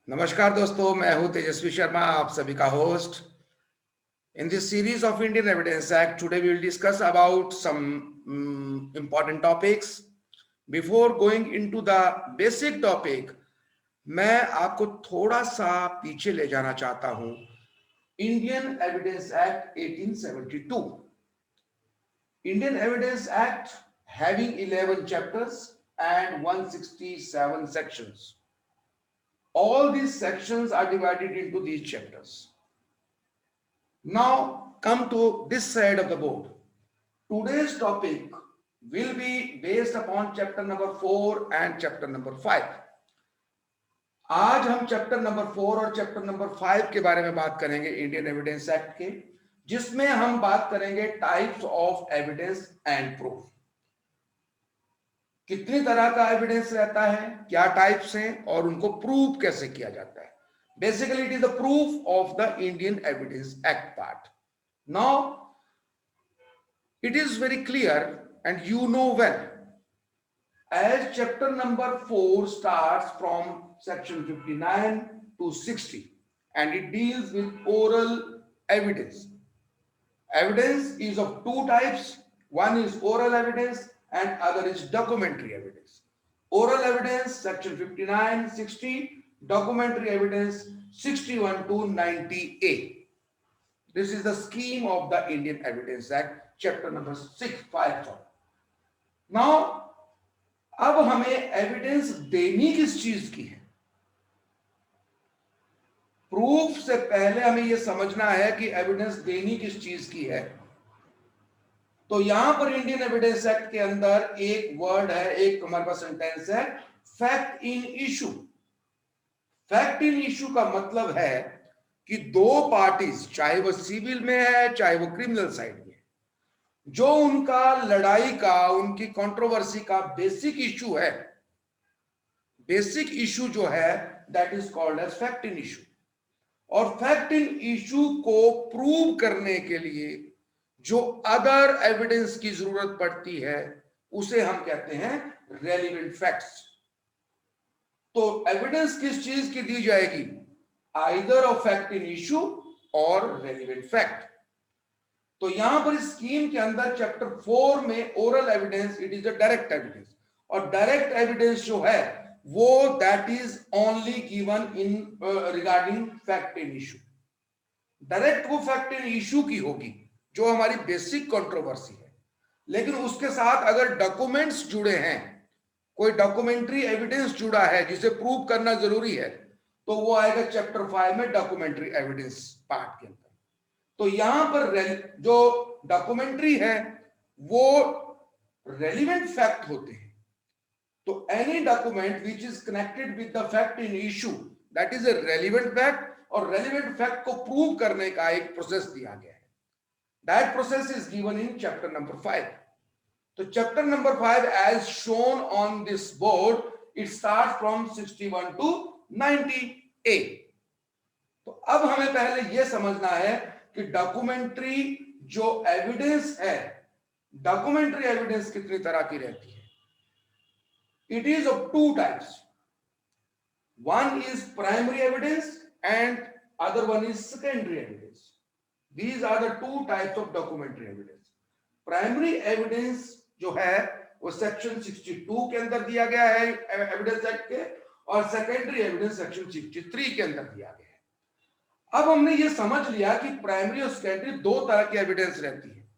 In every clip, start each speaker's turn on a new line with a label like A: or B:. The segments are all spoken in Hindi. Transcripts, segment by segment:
A: नमस्कार दोस्तों, मैं हूं तेजस्वी शर्मा, आप सभी का host. In this series of Indian Evidence Act, today we will discuss about some important topics. Before going into the basic topic, मैं आपको थोड़ा सा पीछे ले जाना चाहता हूं। Indian evidence act 1872, Indian Evidence Act having 11 chapters and 167 sections. All these sections are divided into these chapters. Now come to this side of the board. Today's topic will be based upon chapter number 4 and chapter number 5. आज हम चैप्टर नंबर 4 और चैप्टर नंबर 5 के बारे में बात करेंगे इंडियन एविडेंस एक्ट के, जिसमें हम बात करेंगे types of evidence and proof. कितनी तरह का एविडेंस रहता है, क्या टाइप्स हैं और उनको प्रूव कैसे किया जाता है। Basically, it is the proof of the Indian Evidence Act part. Now, it is very clear and you know well, as chapter number 4 starts from section 59 to 60 and it deals with oral evidence. Evidence is of two types. One is oral evidence and other is documentary evidence. Oral evidence, section 59, 60, documentary evidence 61 to 90A. This is the scheme of the Indian Evidence Act, chapter number 6, 5. Now, अब हमें एविडेंस देनी किस चीज की है। प्रूफ से पहले हमें यह समझना है कि एविडेंस देनी किस चीज की है। तो यहां पर इंडियन एविडेंस एक्ट के अंदर एक वर्ड है, एक हमारे पास सेंटेंस है, fact in issue. Fact in issue का मतलब है कि दो पार्टीज, चाहे वो सिविल में है चाहे वो क्रिमिनल साइड में, जो उनका लड़ाई का, उनकी कंट्रोवर्सी का बेसिक इशू है, बेसिक इशू जो है, that is called as fact in issue. और फैक्ट इन इशू को प्रूव करने के लिए जो अदर एविडेंस की जरूरत पड़ती है उसे हम कहते हैं रेलिवेंट फैक्ट्स। तो एविडेंस किस चीज की दी जाएगी, either of fact in issue और रेलिवेंट फैक्ट। तो यहां पर इस स्कीम के अंदर चैप्टर 4 में oral evidence, it is a direct evidence, और डायरेक्ट एविडेंस जो है वो that is only given in regarding fact in issue. Direct वो फैक्ट इन इशू की होगी जो हमारी बेसिक कंट्रोवर्सी है, लेकिन उसके साथ अगर डॉक्यूमेंट्स जुड़े हैं, कोई डॉक्यूमेंट्री एविडेंस जुड़ा है जिसे प्रूव करना जरूरी है, तो वो आएगा चैप्टर 5 में डॉक्यूमेंट्री एविडेंस पार्ट के अंदर। तो यहां पर जो डॉक्यूमेंट्री है वो रेलिवेंट फैक्ट होते हैं। तो any document which is connected with the fact in issue, that is a relevant fact, और रेलिवेंट फैक्ट को प्रूव करने का एक प्रोसेस दिया गया है। That process is given in chapter number 5। तो chapter number 5 as shown on this board, it start from 61 to 90A। तो अब हमें पहले यह समझना है कि डॉक्यूमेंट्री जो एविडेंस है, डॉक्यूमेंट्री एविडेंस कितनी तरह की रहती है। It is of two types, one is primary evidence and other one is secondary evidence. These are the two types of documentary evidence. Primary evidence जो है वो सेक्शन 62 के अंदर दिया गया है एविडेंस एक्ट के, और सेकेंडरी एविडेंस सेक्शन 63 के अंदर दिया गया है। अब हमने ये समझ लिया कि प्राइमरी और सेकेंडरी दो तरह की एविडेंस रहती है,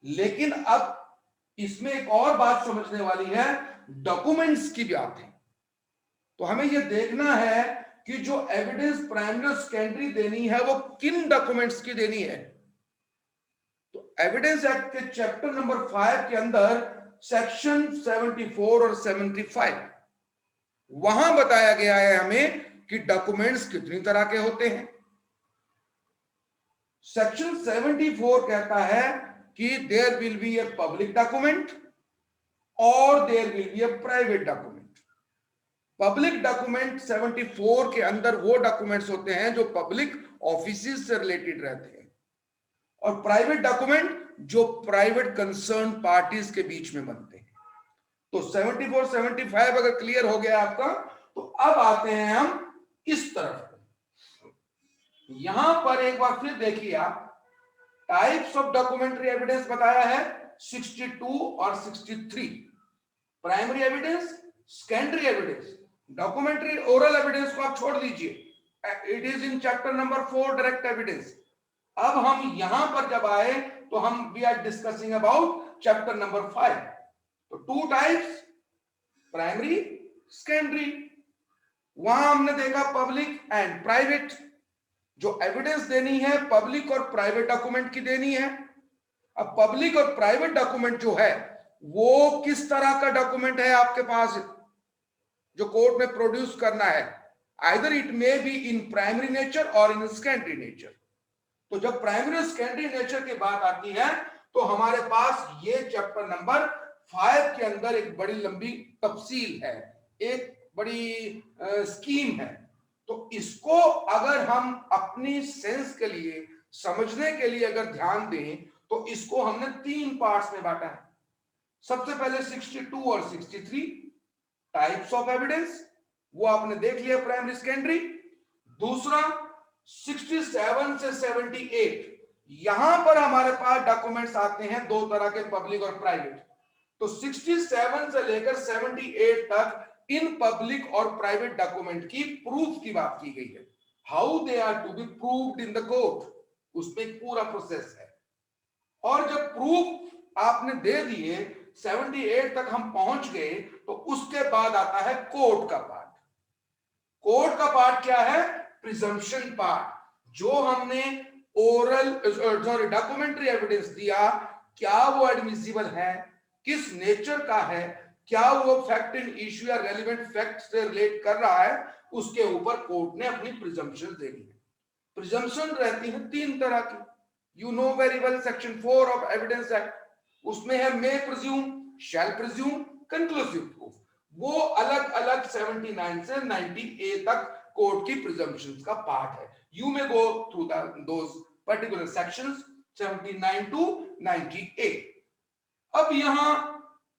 A: लेकिन अब इसमें एक और बात समझने वाली है, डॉक्यूमेंट्स की बात है। तो हमें ये देखना है कि जो एविडेंस प्राइमरी और सेकेंडरी देनी है वो किन डॉक्यूमेंट्स की देनी है। तो एविडेंस एक्ट के चैप्टर नंबर 5 के अंदर सेक्शन 74 और 75 वहां बताया गया है हमें कि डॉक्यूमेंट्स कितनी तरह के होते हैं। सेक्शन 74 कहता है कि there will be a public document और there will be a private document. Public document 74 के अंदर वो डॉक्यूमेंट्स होते हैं जो पब्लिक ऑफिसेज से रिलेटेड रहते हैं, और प्राइवेट डॉक्यूमेंट जो प्राइवेट कंसर्न पार्टीज के बीच में बनते हैं। तो 74, 75 अगर क्लियर हो गया आपका, तो अब आते हैं हम इस तरफ। यहां पर एक बार फिर देखिए आप, टाइप्स ऑफ डॉक्यूमेंट्री एविडेंस बताया है 62 और 63। Primary evidence, secondary evidence, documentary oral evidence को आप छोड़ दीजिए, it is in chapter number 4 direct evidence. अब हम यहां पर जब आए तो हम we are discussing about chapter number 5। तो 2 टाइप्स, प्राइमरी, सेकेंडरी। वहां हमने देखा पब्लिक एंड प्राइवेट। जो एविडेंस देनी है पब्लिक और प्राइवेट डॉक्यूमेंट की देनी है। अब पब्लिक और प्राइवेट डॉक्यूमेंट जो है वो किस तरह का डॉक्यूमेंट है आपके पास जो कोर्ट में प्रोड्यूस करना है, either it may be in primary nature और इन सेकेंडरी नेचर। तो जब प्राइमरी और सेकेंडरी नेचर की बात आती है तो हमारे पास ये चैप्टर नंबर 5 के अंदर एक बड़ी लंबी तफसील है, एक बड़ी स्कीम है। तो इसको अगर हम अपनी सेंस के लिए, समझने के लिए अगर ध्यान दें तो इसको हमने 3 पार्ट्स में बांटा है। सबसे पहले 62 और 63 टाइप्स ऑफ एविडेंस, वो आपने देख लिया प्राइमरी सेकेंडरी। दूसरा 67 से 78, यहां पर हमारे पास डॉक्यूमेंट्स आते हैं 2 तरह के, पब्लिक और प्राइवेट। तो 67 से लेकर 78 तक इन पब्लिक और प्राइवेट डॉक्यूमेंट की प्रूफ की बात की गई है, how they are to be proved in the court, उसमें एक पूरा प्रोसेस है। और जब प्रूफ आपने दे दिए 78 तक हम पहुंच गए तो उसके बाद आता है कोर्ट का पार्ट। कोर्ट का पार्ट क्या है? Presumption part. जो हमने ओरल डॉक्यूमेंट्री एविडेंस दिया, क्या वो एडमिसिबल है, किस नेचर का है, क्या वो फैक्ट इन इश्यू या रेलिवेंट फैक्ट से रिलेट कर रहा है, उसके ऊपर कोर्ट ने अपनी प्रिजम्पशन देनी है। प्रिजम्पशन रहती है 3 तरह की, you know very well, section 4 of evidence act, उसमें है मे प्रिज्यूम, शैल प्रिज्यूम, कंक्लूसिव प्रूफ। वो अलग अलग 79 से 90A तक कोर्ट की प्रिजम्पशंस का पार्ट है। You may go through those particular sections 79 to 90A। अब यहां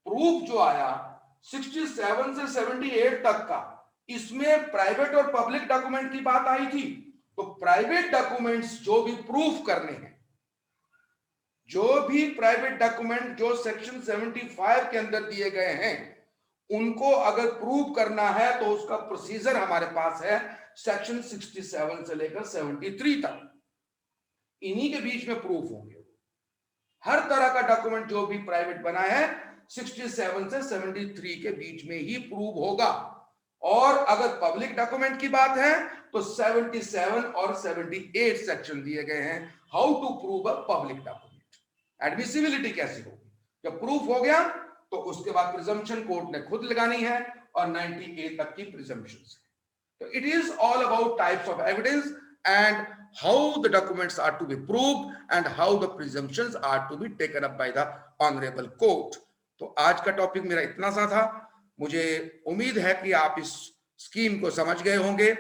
A: प्रूफ जो आया 67 से 78 तक का, इसमें प्राइवेट और पब्लिक डॉक्यूमेंट की बात आई थी। तो प्राइवेट डॉक्यूमेंट्स जो भी प्रूफ करने हैं, जो भी प्राइवेट डॉक्यूमेंट जो सेक्शन 75 के अंदर दिए गए हैं, उनको अगर प्रूव करना है तो उसका प्रोसीजर हमारे पास है सेक्शन 67 से लेकर 73 तक। इन्हीं के बीच में प्रूफ होंगे। हर तरह का डॉक्यूमेंट जो भी प्राइवेट बना है 67 से 73 के बीच में ही प्रूव होगा। और अगर पब्लिक डॉक्यूमेंट की बात है तो 77 और 78 सेक्शन दिए गए हैं, how to prove a public document, admissibility कैसे होगी। जब प्रूफ हो गया तो उसके बाद प्रिजम्पशन कोर्ट ने खुद लगानी है और 90A तक की प्रिजम्पशन है। तो it is all about types of evidence and how the documents are to be proved and how the presumptions are to be taken up by the honorable court। तो आज का टॉपिक मेरा इतना सा था। मुझे उम्मीद है कि आप इस स्कीम को समझ गए होंगे,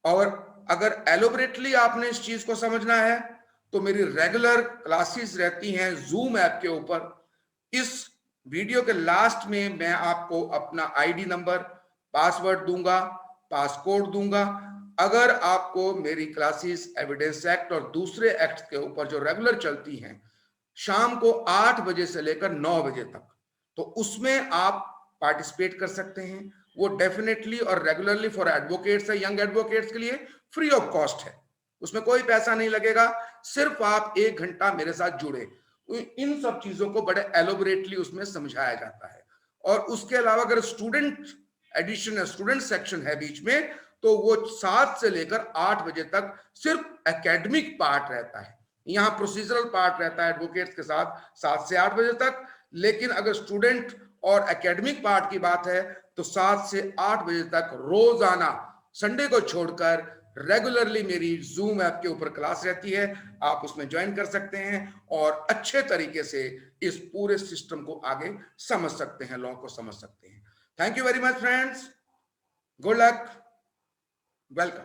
A: और अगर एलोबरेटली आपने इस चीज को समझना है तो मेरी रेगुलर क्लासेस रहती हैं जूम ऐप के ऊपर। इस वीडियो के लास्ट में मैं आपको अपना आईडी नंबर, पासवर्ड दूंगा, पासकोड दूंगा। अगर आपको मेरी क्लासेस एविडेंस एक्ट और दूसरे एक्ट के ऊपर जो रेगुलर चलती हैं शाम को 8 बजे से लेकर 9 बजे तक, तो उसमें आप पार्टिसिपेट कर सकते हैं। वो डेफिनेटली और रेगुलरली फॉर एडवोकेट्स है, यंग एडवोकेट्स के लिए फ्री ऑफ कॉस्ट है, उसमें कोई पैसा नहीं लगेगा। सिर्फ आप 1 घंटा मेरे साथ जुड़े, इन सब चीजों को बड़े एलोबरेटली उसमें समझाया जाता है। और उसके अलावा अगर स्टूडेंट एडिशन है, स्टूडेंट सेक्शन है बीच में, तो वो 7 से लेकर 8 बजे तक सिर्फ एकेडमिक पार्ट रहता है। यहाँ प्रोसीजरल पार्ट रहता है एडवोकेट्स के साथ 7 से 8 बजे तक। लेकिन अगर स्टूडेंट और एकेडमिक पार्ट की बात है तो 7 से 8 बजे तक रोजाना, संडे को छोड़कर रेगुलरली मेरी जूम ऐप के ऊपर क्लास रहती है। आप उसमें ज्वाइन कर सकते हैं और अच्छे तरीके से इस पूरे सिस्टम को आगे समझ सकते हैं, लॉ को समझ सकते हैं। Thank you very much friends, good luck, welcome.